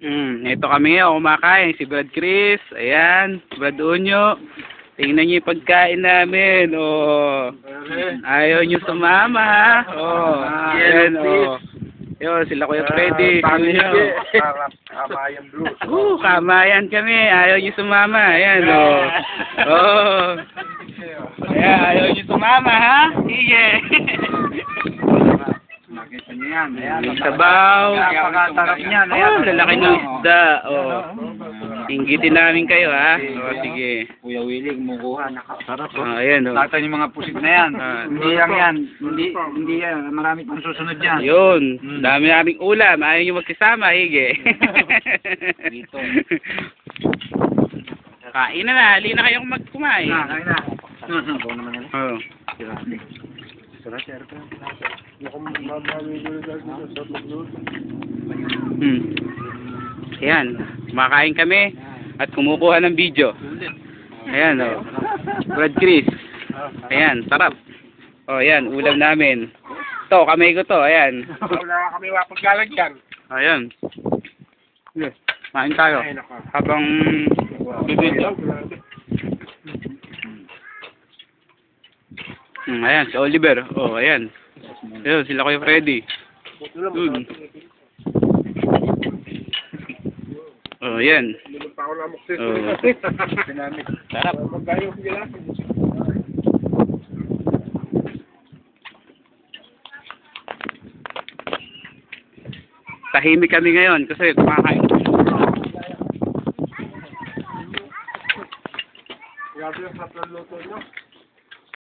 Ito kami ngayon, kumakain. Si Brad Chris, ayan, Brad Unyo. Tingnan niyo yung pagkain namin, oh. Ayaw niyo sumama, ha? Oh, ayan, oh. Yo, sila Kuya Freddy. Kamayan Blues. Kamayan kami. Ayaw niyo sumama, ayan, oh. Oh. Ayan, ayaw niyo sumama, ha? Sige. Nakita niyo yan. Yung sabaw. Napakasarap niyan. Oh, lalaki ng isda, oh. Inggitin namin kayo, ha? O, sige. Kuya Willie, kumukuha. Nakasarap. Ayan, o. Nakita niyo mga pusit na yan. Hindi lang yan. Hindi yan. Marami pang susunod yan. Yun. Dami naming ulam. Ayaw nyo magsasama, hige. Dito. Kain na. Hali na kayong magkumain. Kain na. Ako naman yan. Oo. Sarap. Ayan. Kumakain kami at kumukuha ng video. Ayan, o. Brad Chris. Ayan, sarap. O, ayan, ulam namin. Ito, kamay ko to. Ayan. Wala kami wapaglalagyan. Ayan. Kain tayo. Habang bibidyo. Ayan, si Oliver. Oh, ayan. Ayan, sila Kuya Freddy. Dun. Oh, ayan. Oh. Sarap. Tahimik kami ngayon kasi kumakain. Grabe yung sarap ng luto nyo.